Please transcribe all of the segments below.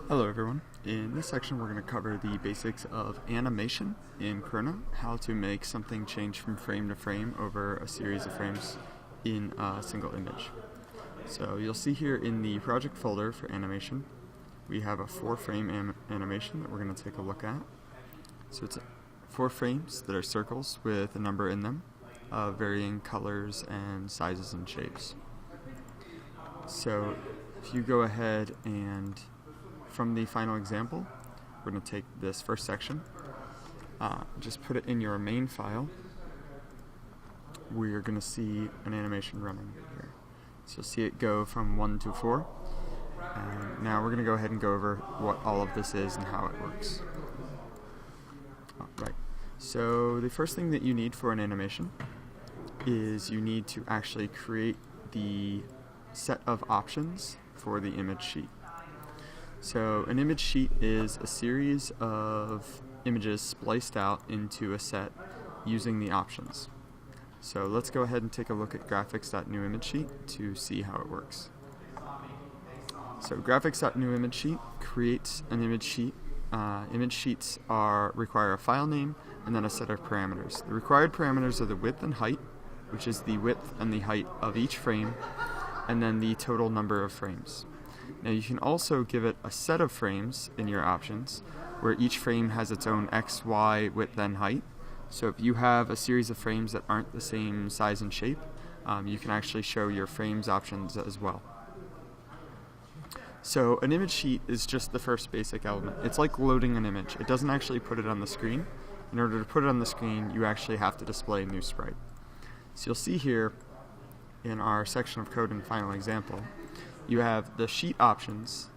Hello everyone. In this section we're going to cover the basics of animation in Corona, how to make something change from frame to frame over a series of frames in a single image. So you'll see here in the project folder for animation, we have a 4-frame animation that we're going to take a look at. So it's 4 frames that are circles with a number in them, varying colors and sizes and shapes. So if you go ahead and from the final example, we're going to take this first section, just put it in your main file. We're going to see an animation running here. So you'll see it go from 1 to 4. And now we're going to go ahead and go over what all of this is and how it works. Right. So the first thing that you need for an animation is you need to actually create the set of options for the image sheet. So an image sheet is a series of images spliced out into a set using the options. So let's go ahead and take a look at graphics.newImageSheet to see how it works. So graphics.newImageSheet creates an image sheet. Image sheets require a file name and then a set of parameters. The required parameters are the width and height, which is the width and the height of each frame, and then the total number of frames. Now you can also give it a set of frames in your options where each frame has its own X, Y, width, and height. So if you have a series of frames that aren't the same size and shape, you can actually show your frames options as well. So an image sheet is just the first basic element. It's like loading an image. It doesn't actually put it on the screen. In order to put it on the screen, you actually have to display a new sprite. So you'll see here in our section of code and final example, you have the sheet options,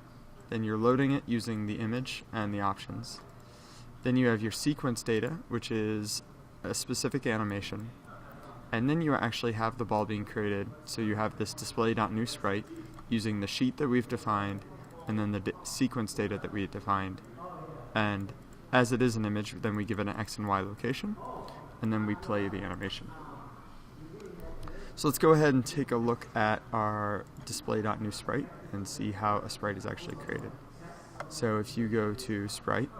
then you're loading it using the image and the options. Then you have your sequence data, which is a specific animation. And then you actually have the ball being created, so you have this display.newSprite using the sheet that we've defined and then the sequence data that we defined. And as it is an image, then we give it an X and Y location, and then we play the animation. So let's go ahead and take a look at our display.newSprite and see how a sprite is actually created. So if you go to sprite,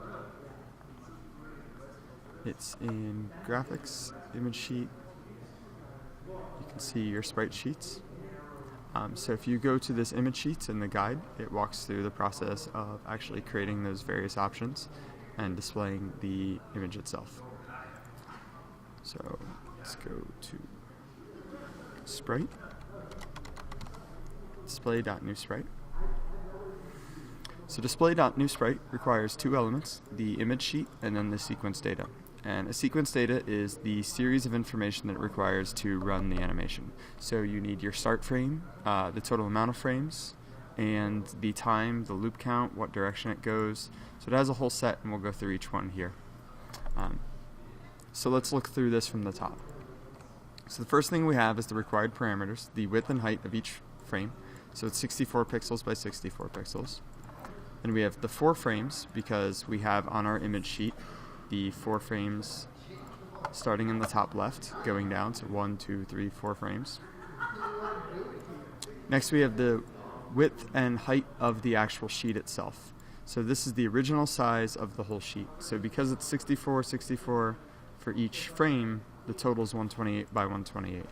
it's in graphics, image sheet, you can see your sprite sheets. So if you go to this image sheets in the guide, it walks through the process of actually creating those various options and displaying the image itself. So let's go to sprite, display.newSprite. So display.newSprite requires 2 elements, the image sheet and then the sequence data. And a sequence data is the series of information that it requires to run the animation. So you need your start frame, the total amount of frames, and the time, the loop count, what direction it goes. So it has a whole set, and we'll go through each one here. So let's look through this from the top. So the first thing we have is the required parameters, the width and height of each frame. So it's 64 pixels by 64 pixels. And we have the 4 frames because we have on our image sheet the 4 frames starting in the top left, going down, so 1, 2, 3, 4 frames. Next we have the width and height of the actual sheet itself. So this is the original size of the whole sheet. So because it's 64, 64 for each frame, the total is 128 by 128.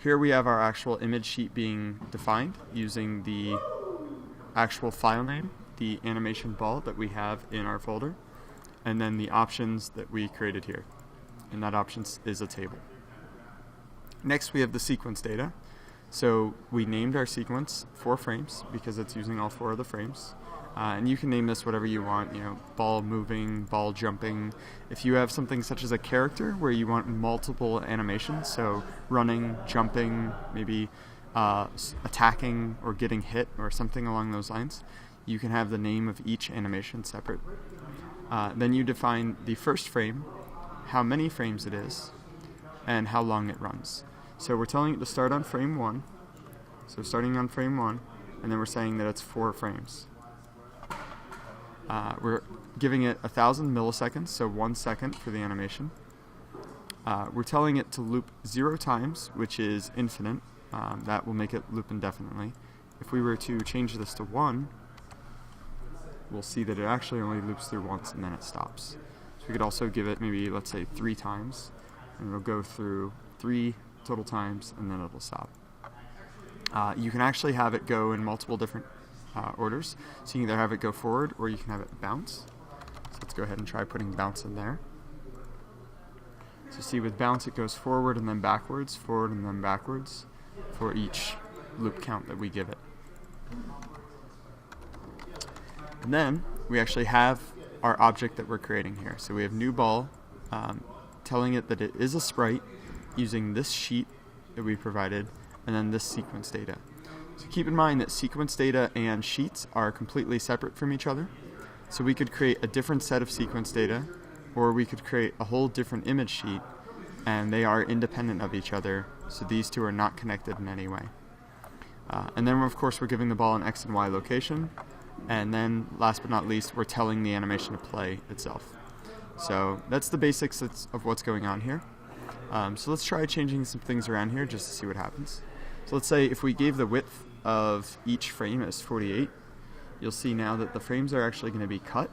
Here we have our actual image sheet being defined using the actual file name, the animation ball that we have in our folder, and then the options that we created here. And that options is a table. Next we have the sequence data. So we named our sequence 4 frames because it's using all 4 of the frames. And you can name this whatever you want, ball moving, ball jumping. If you have something such as a character where you want multiple animations, so running, jumping, maybe attacking or getting hit or something along those lines, you can have the name of each animation separate. Then you define the first frame, how many frames it is, and how long it runs. So we're telling it to start on frame 1, so starting on frame 1, and then we're saying that it's 4 frames. We're giving it 1,000 milliseconds, so 1 second for the animation. We're telling it to loop 0 times, which is infinite. That will make it loop indefinitely. If we were to change this to 1, we'll see that it actually only loops through once and then it stops. So we could also give it maybe, let's say, 3 times, and it'll go through 3 total times and then it'll stop. You can actually have it go in multiple different orders. So you can either have it go forward or you can have it bounce. So let's go ahead and try putting bounce in there. So see, with bounce it goes forward and then backwards for each loop count that we give it. And then we actually have our object that we're creating here. So we have new ball, telling it that it is a sprite using this sheet that we provided, and then this sequence data. So keep in mind that sequence data and sheets are completely separate from each other. So we could create a different set of sequence data, or we could create a whole different image sheet, and they are independent of each other, so these two are not connected in any way. And then of course we're giving the ball an X and Y location, and then last but not least we're telling the animation to play itself. So that's the basics of what's going on here. So let's try changing some things around here just to see what happens. So let's say if we gave the width of each frame as 48, you'll see now that the frames are actually going to be cut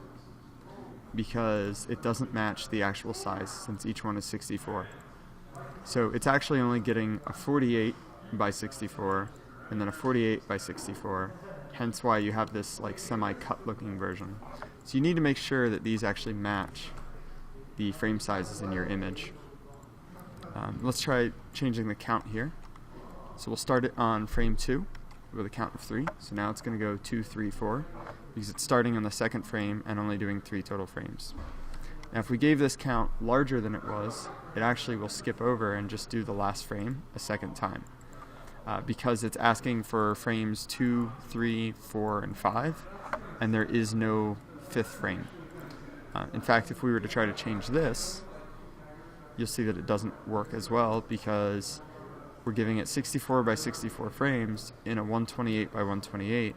because it doesn't match the actual size since each one is 64. So it's actually only getting a 48 by 64 and then a 48 by 64, hence why you have this like semi-cut looking version. So you need to make sure that these actually match the frame sizes in your image. Let's try changing the count here. So we'll start it on frame 2 with a count of 3. So now it's going to go 2, 3, 4 because it's starting on the second frame and only doing 3 total frames. Now if we gave this count larger than it was, it actually will skip over and just do the last frame a second time because it's asking for frames 2, 3, 4, and 5, and there is no 5th frame. In fact, if we were to try to change this, you'll see that it doesn't work as well because we're giving it 64 by 64 frames in a 128 by 128,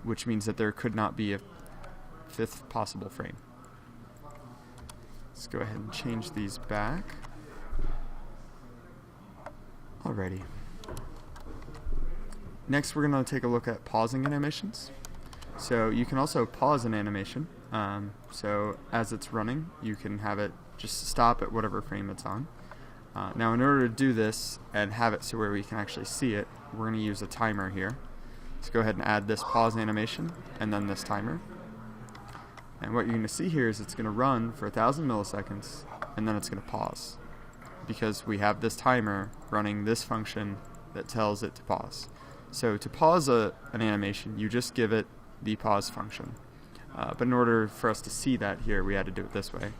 which means that there could not be a 5th possible frame. Let's go ahead and change these back. Alrighty. Next we're going to take a look at pausing animations. So you can also pause an animation. So as it's running, you can have it just stop at whatever frame it's on. Now in order to do this and have it so where we can actually see it, we're going to use a timer here. Let's go ahead and add this pause animation and then this timer. And what you're going to see here is it's going to run for 1,000 milliseconds and then it's going to pause because we have this timer running this function that tells it to pause. So to pause an animation, you just give it the pause function. But in order for us to see that here, we had to do it this way.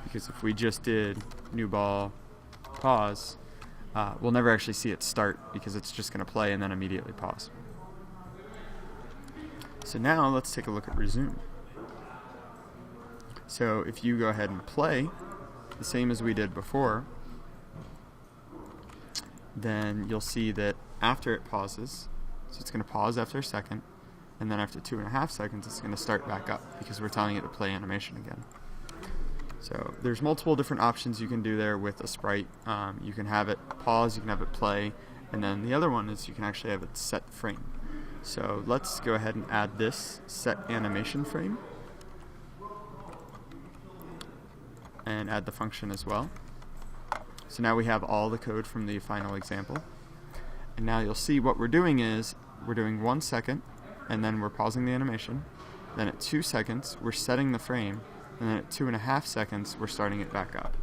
Because if we just did new ball, pause, we'll never actually see it start because it's just going to play and then immediately pause. So now let's take a look at resume. So if you go ahead and play, the same as we did before, then you'll see that after it pauses, so it's going to pause after a second, and then after 2.5 seconds it's going to start back up because we're telling it to play animation again. So there's multiple different options you can do there with a sprite. You can have it pause, you can have it play, and then the other one is you can actually have it set frame. So let's go ahead and add this set animation frame and add the function as well. So now we have all the code from the final example. And now you'll see what we're doing is we're doing 1 second and then we're pausing the animation. Then at 2 seconds we're setting the frame, and then at 2.5 seconds we're starting it back up.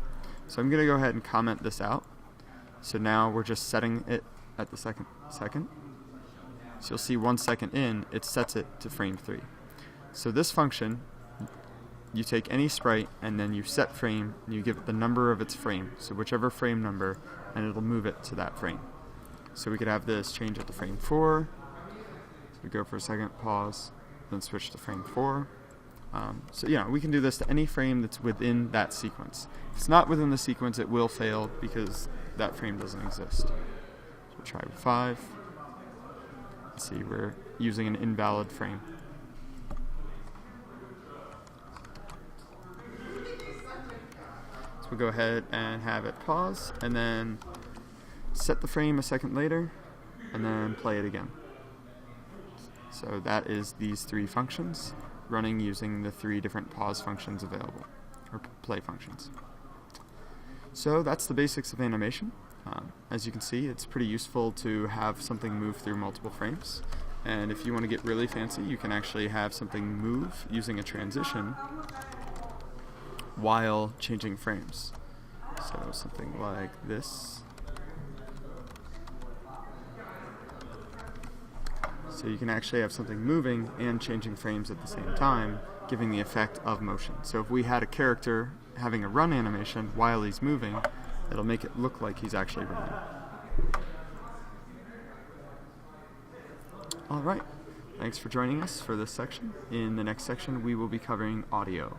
So I'm going to go ahead and comment this out. So now we're just setting it at the second. So you'll see 1 second in, it sets it to frame 3. So this function, you take any sprite and then you set frame and you give it the number of its frame, so whichever frame number, and it'll move it to that frame. So we could have this change it to frame 4. So we go for a second, pause, then switch to frame 4. So yeah, we can do this to any frame that's within that sequence. If it's not within the sequence, it will fail because that frame doesn't exist. So we'll try with 5. Let's see, we're using an invalid frame. So we'll go ahead and have it pause, and then set the frame a second later, and then play it again. So that is these 3 functions. running using the 3 different pause functions available, or play functions. So that's the basics of animation. As you can see, it's pretty useful to have something move through multiple frames. And if you want to get really fancy, you can actually have something move using a transition while changing frames. So something like this. So you can actually have something moving and changing frames at the same time, giving the effect of motion. So if we had a character having a run animation while he's moving, it'll make it look like he's actually running. Alright, thanks for joining us for this section. In the next section, we will be covering audio.